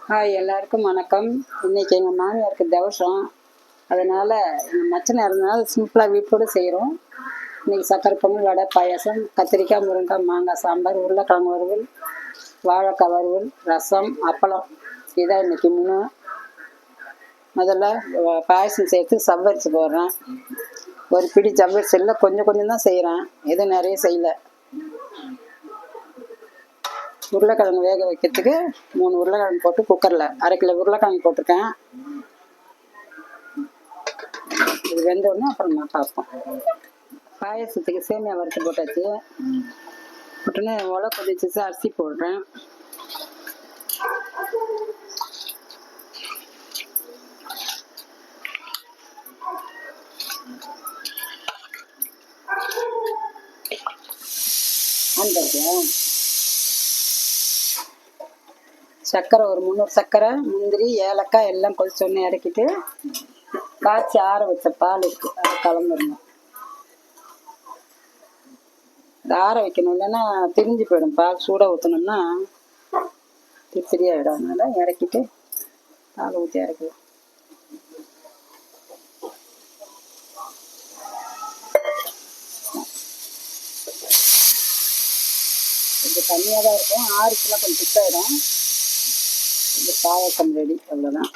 Hi, எல்லாருக்கும் வணக்கம். இன்னைக்கு எங்கள் மாமியாருக்கு தவசம், அதனால் எங்கள் மச்சனை இருந்தனால சிம்பிளாக வீட்டோடு செய்கிறோம். இன்றைக்கி சக்கரை பொங்கல், வடை, பாயாசம், கத்திரிக்காய், முருங்கைக்காய், மாங்காய் சாம்பார், உருளைக்கிழங்கு வறுவல், வாழைக்காய் வறுவல், ரசம், அப்பளம். இதான் இன்றைக்கி மூணு. முதல்ல பாயசம் செய்யறதுக்கு சவ்வரிசி போடுறேன். ஒரு பிடி சவ்வரிசி இல்லை, கொஞ்சம் கொஞ்சம் தான் செய்கிறேன், எதுவும் நிறைய செய்யலை. உருளைக்கிழங்கு வேக வைக்கிறதுக்கு 3 உருளைக்கிழங்கு போட்டு குக்கரில் 1/2 கிலோ உருளைக்கிழங்கு போட்டிருக்கேன். இது வெந்தோடனே அப்புறம் நான் பார்ப்போம். பாயசத்துக்கு சேமியா வறுத்து போட்டாச்சு. உடனே உலை கொதிச்சு அரிசி போடுறேன். சர்க்கரை ஒரு 300 சர்க்கரை, முந்திரி, ஏலக்காய் எல்லாம் கொதிச்சொன்னே இறக்கிட்டு காய்ச்சி ஆற வச்ச பால் இருக்கு, அதை கலந்துடணும். அதை ஆற வைக்கணும், இல்லைன்னா திரிஞ்சு போயிடும். பால் சூடாக ஊற்றணும்னா திரியாயிடும். அதனால இறக்கிட்டு பால் ஊற்றி இறக்கலாம். கொஞ்சம் தண்ணியாக தான் இருக்கும், ஆறுச்சுலாம் கொஞ்சம் திக்காயிடும். இந்த பாயசம் ரெடி, அவ்வளோதான்.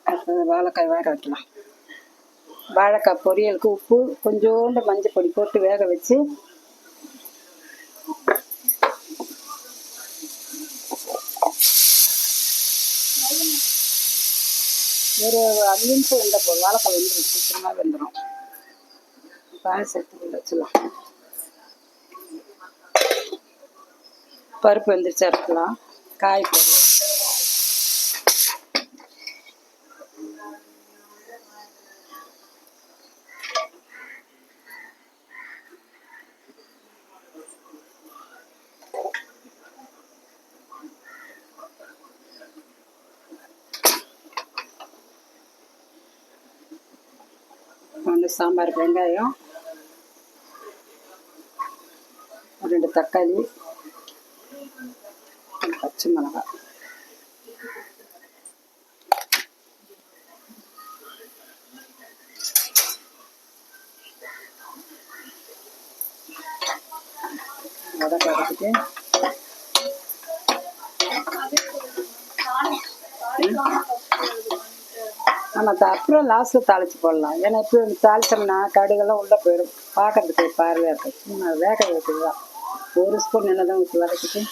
அடுத்தது வாழைக்காய் வேக வைக்கலாம். வாழைக்காய் பொரியலுக்கு உப்பு, கொஞ்சோண்டு மஞ்சள் பொடி போட்டு வேக வச்சு ஒரு 5 நிமிஷம் வெந்த போதும். வாழைக்காய் வெந்துடும், சீக்கிரமாக வெந்துடும். பாயசத்துக்கு வச்சுலாம். பருப்பு வெந்துருச்சா இருக்கலாம். காய் போடலாம். சாம்பாருக்கு வெங்காயம், 2 தக்காளி, பச்சை மிளகாய், வதக்க வதக்கிட்டு ஆமாம், அப்புறம் லாஸ்ட்டில் தாளித்து போடலாம். ஏன்னா இப்போ தாளித்தோம்னா கடுகெல்லாம் உள்ளே போயிடும், பார்க்கறதுக்கு பார்வையாக இருக்கும். சும்மா வேக வைக்கிறது தான். 1 ஸ்பூன் எண்ணெய் தான் ஊற்றி வதக்கிட்டு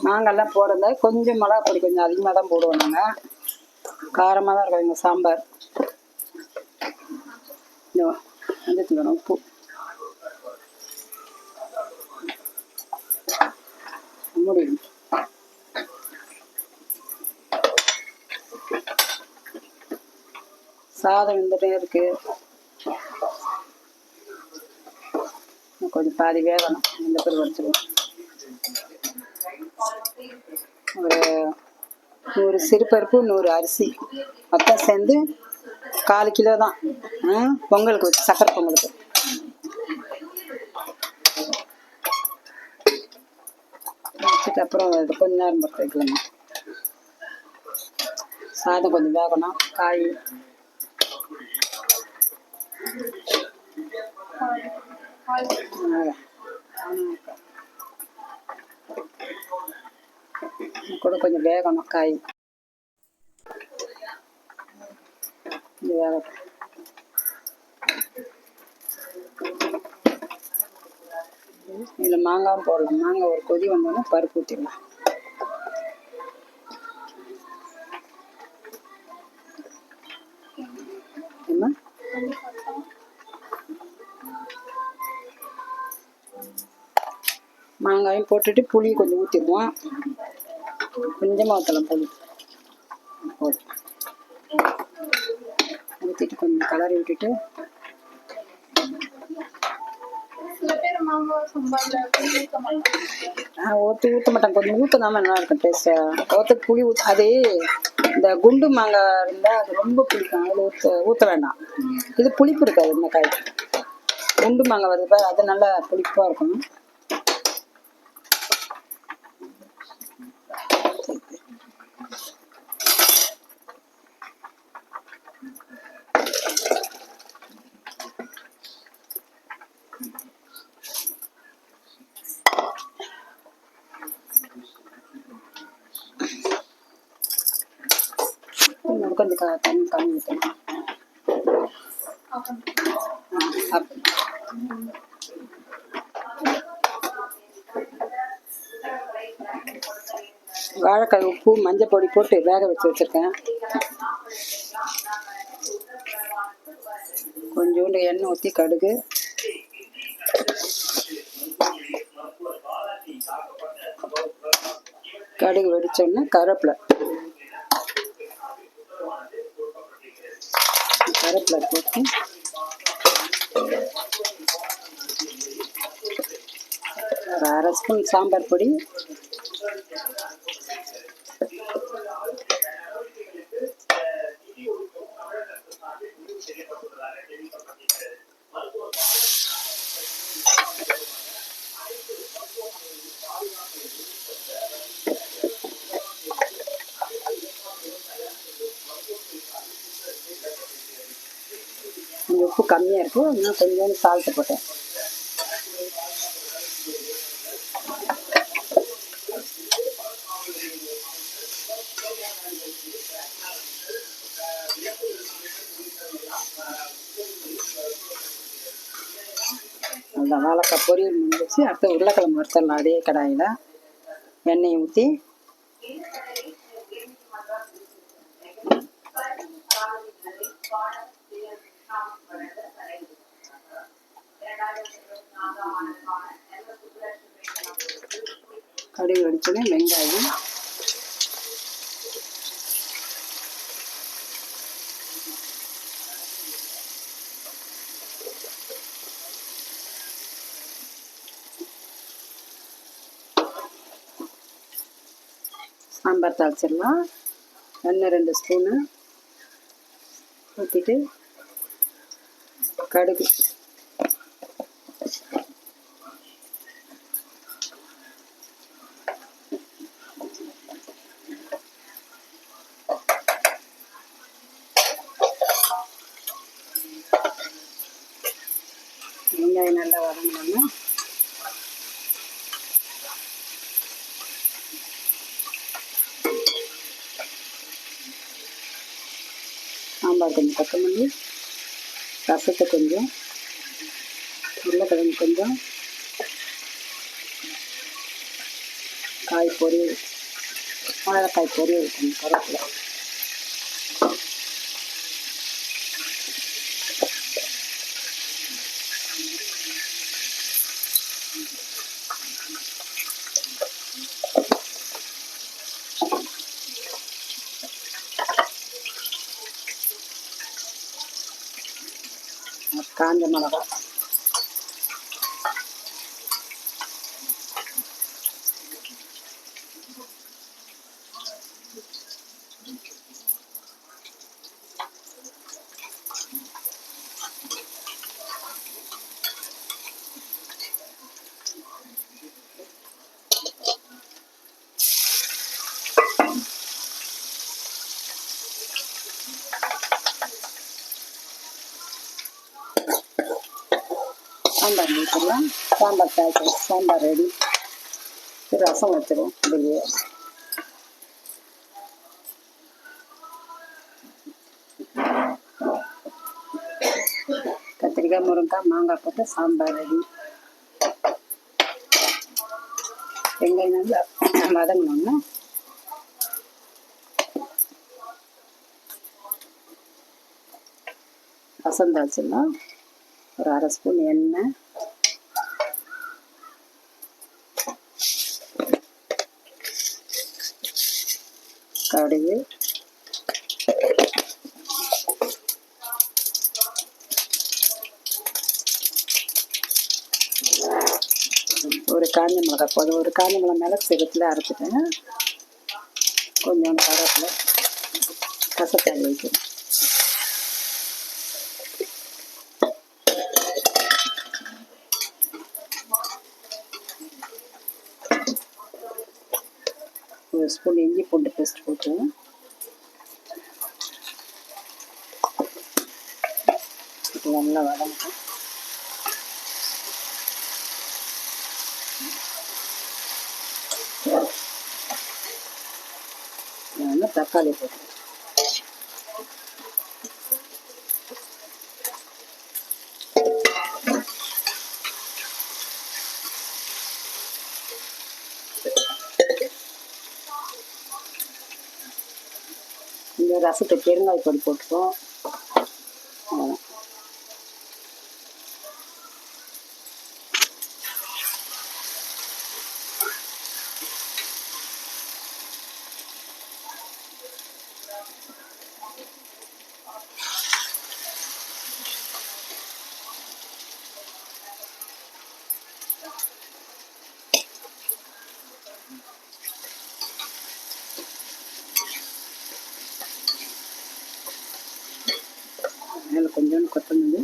மாங்காய்லாம் போடுறதா கொஞ்சம் மிளகா பொடி கொஞ்சம் அதிகமாக தான் போடுவோம். நாங்கள் காரமாக தான் இருக்கும் எங்கள் சாம்பார். வந்துட்டு உப்பு, முடியும். சாதம் வந்துட்டே இருக்கு, கொஞ்சம் பாதி வேகணும். இந்த பேர் வச்சுருவோம். ஒரு 100 சிறுபருப்பு, 100 அரிசி மொத்தம் சேர்ந்து 1/4 கிலோ தான். பொங்கலுக்கு வச்சு சக்கரை பொங்கலுக்கு வச்சுட்டு அப்புறம் கொஞ்ச நேரம் பொறுத்து வைக்கணும். சாதம் கொஞ்சம் வேகணும். காய் கூட கொஞ்சம் வேகணும். காய் வேகட்டும். இதில் மாங்காயும் போடலாம். மாங்காய் ஒரு கொதி வந்தோடனே பருப்பு ஊற்றிடலாம். என்ன மாங்காயும் போட்டுட்டு புளி கொஞ்சம் ஊற்றிடுவோம். கொஞ்சமாக ஊற்றலாம் புளி. போதும். ஊற்றிட்டு கொஞ்சம் கலரி விட்டுட்டு ஊற்ற மாட்டேன். கொஞ்சம் ஊற்றினாம நல்லா இருக்கும் டேஸ்ட்டாக. புளி அது இந்த குண்டு மாங்காய் இருந்தால் அது ரொம்ப பிடிக்கும், அதில் ஊற்ற வேண்டாம். இது புளிப்பு இருக்காது. இந்த காய் குண்டு மாங்காய் வருது பாரு, அது நல்லா புளிப்பாக இருக்கும். கொஞ்சம் தண்ணி கம்மி ஊற்றணும். வாழைக்காய் உப்பு மஞ்சள் பொடி போட்டு வேக வச்சு வச்சுருக்கேன். கொஞ்சோண்டு எண்ணெய் ஊற்றி கடுகு, கடுகு வெடிச்சோடனே கருவேப்பிலை போட்டு ஒரு அரை ஸ்பூன் சாம்பார் பொடி, உப்பு கம்மியாக இருக்குது, இன்னும் கொஞ்சோண்டு சால்ட்டு போட்டேன். அந்த வாழைக்காய் பொரியல் முடிஞ்சிச்சு. அடுத்து உருளைக்கிழங்கு வறுத்தரலாம். அதே கடாயில் எண்ணெயை ஊற்றி கடுகு வெடிச்சோடனே வெங்காயம், சாம்பார் தாளிச்சிடலாம். எண்ணெய் 2 ஸ்பூனு ஊற்றிட்டு கடுகு, வெங்காயம் நல்லா வதங்கணும்னா சாம்பார் கொஞ்சம் கொத்தமல்லி, ரசத்தை கொஞ்சம், உருளைக்கிழங்கு கொஞ்சம், காய் பொரியல், வாழைக்காய் பொரியல் கொஞ்சம், கருவேப்பிலை, காஞ்ச மிளகா, சாம்பார் ஊற்றிடலாம். சாம்பார் தாளிச்சு சாம்பார் ரெடி. ரசம் வச்சிடுவோம் இதுலேயே. கத்திரிக்காய், முருங்கைக்காய், மாங்காய் போட்டு சாம்பார் ரெடி. வெங்காயம் நல்லா வதங்கணும்னா ரசம் தாளிச்சிடலாம். ஒரு அரை ஸ்பூன் எண்ணெய், கடுகு, ஒரு காஞ்ச மிளகாய் போதும். ஒரு காஞ்ச மிளகாய் மிளகு சீரகத்தில் அரைச்சிட்டேன். கொஞ்சம் கருவேப்பிலை, ரசத்தாளி வைக்கிறேன். ஒரு ஸ்பூன் இஞ்சி பூண்டு பேஸ்ட் போட்டு நல்லா வதங்கட்டும். நல்லா தக்காளி போட்டு இந்த ரசத்தை பெருங்காய பொடி போட்டுப்போம். மேலே கொஞ்சோண்டு கொத்தமல்லி,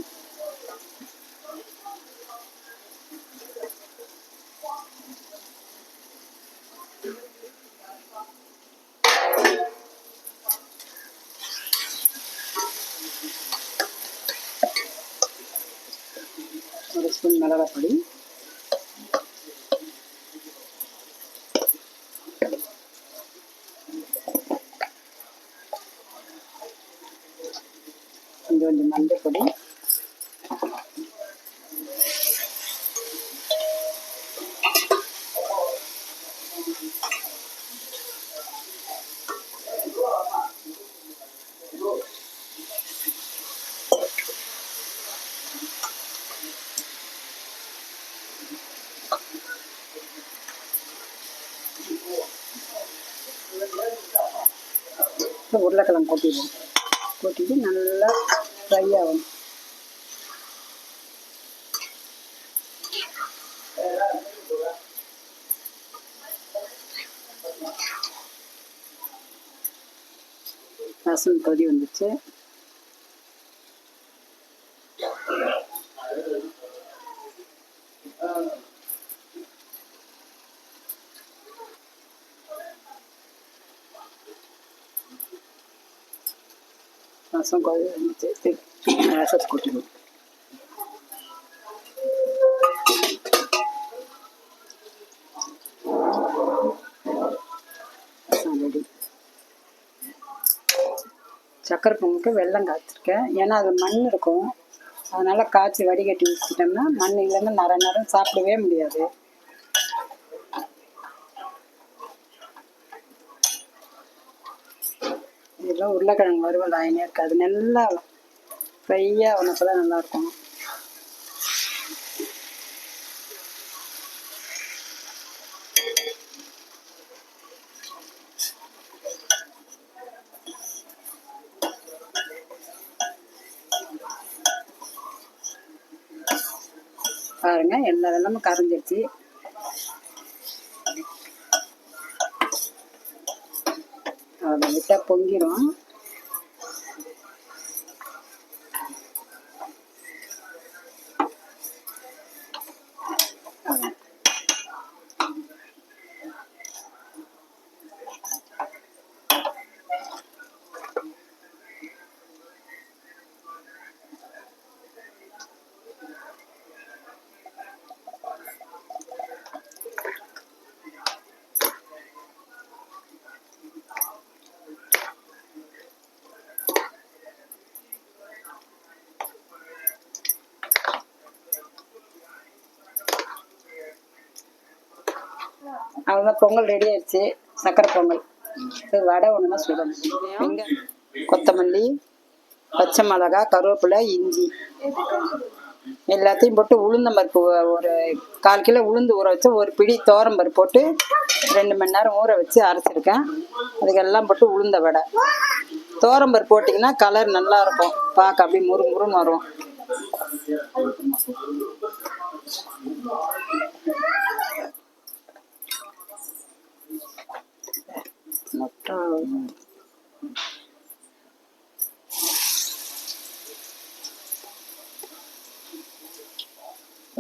ஒரு ஸ்பூன் மிளகாய் பொடி, கொஞ்சம் மஞ்சள் பொடி, உருளைக்கிழங்கு கொட்டிடுவோம். கொட்டிட்டு நல்லா ஃப்ரை ஆகணும். ரசம் கொதி வந்துச்சு. ரசம் கொதி வந்துச்சு. ரசத்தை கொட்டிடுவோம். ரெடி. சக்கரை பொங்கலுக்கு வெல்லம் காய்ச்சிருக்கேன். ஏன்னா அது மண் இருக்கும், அதனால் காய்ச்சி வடிகட்டி வச்சுட்டோம்னா மண் இல்லைன்னா நேரம் சாப்பிடவே முடியாது. இதெல்லாம் உருளைக்கிழங்கு வறுவல் ஆயினே இருக்குது. அது நல்லா ஃப்ரையாக உனக்கு தான் நல்லாயிருக்கும். பாருங்க, எல்லா வெள்ளமும் கரைஞ்சிருச்சு. அதை விட்டால் பொங்கிடும். அவ்வளோதான், பொங்கல் ரெடி ஆயிடுச்சு. சக்கரை பொங்கல். இது வடை ஒன்று தான் சுடணும். வெங்காயம், கொத்தமல்லி, பச்சை மிளகா, கருவேப்பிலை, இஞ்சி எல்லாத்தையும் போட்டு உளுந்தம்பருப்பு ஒரு 1/4 கிலோ உளுந்து ஊற வச்சு, ஒரு பிடி துவரம்பருப்பு போட்டு 2 மணி நேரம் ஊற வச்சு அரைச்சிருக்கேன். அதுக்கெல்லாம் போட்டு உளுந்த வடை. துவரம்பருப்பு போட்டிங்கன்னா கலர் நல்லா இருக்கும், பார்க்க அப்படியே முறு முறுன்னு வரும்.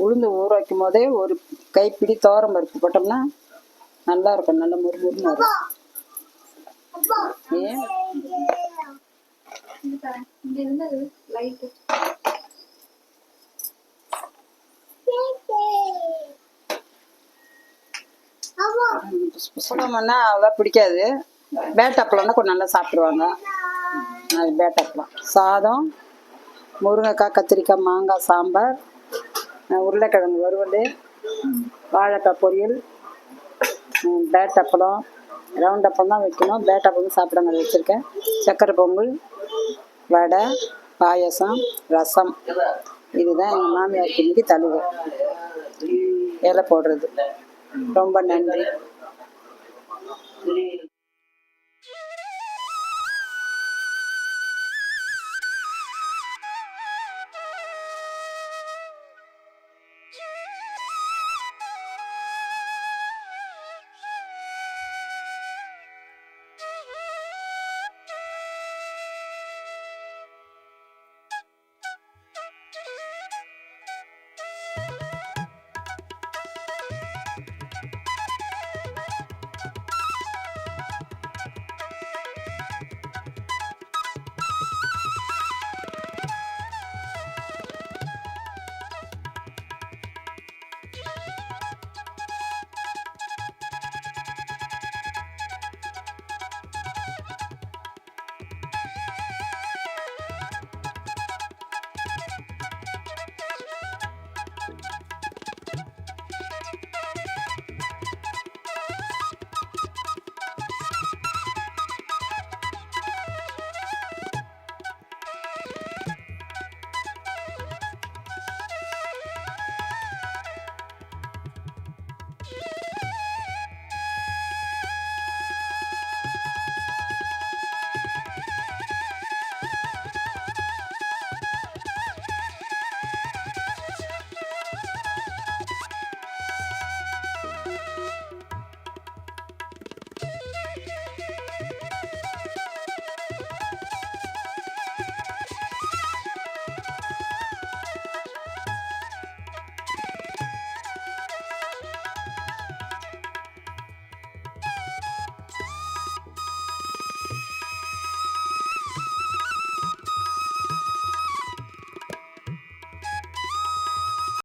உளுந்து ஊற வைக்கும் போதே ஒரு கைப்பிடி துவரம் பருப்பு போட்டோம்னா நல்லா இருக்கும், நல்ல முறுமுறுன்னு வரும். ஏன் புளம்னா அவ்வளோ பிடிக்காது. பேட்டப்பளம்னா கொஞ்சம் நல்லா சாப்பிடுவாங்க. அது பேட்டப்பளம். சாதம், முருங்கைக்காய், கத்திரிக்காய், மாங்காய் சாம்பார், உருளைக்கிழங்கு வறுவல், வாழைக்காய் பொரியல், பேட்டப்பளம். ரவுண்ட் அப்பளம் தான் வைக்கணும், பேட்டப்பளம் சாப்பிடுங்க வச்சுருக்கேன். சக்கரை பொங்கல், வடை, பாயசம், ரசம். இதுதான் எங்கள் மாமியாருக்கு இன்னைக்கு தழுவு இலை போடுறது. ரொம்ப நன்றி.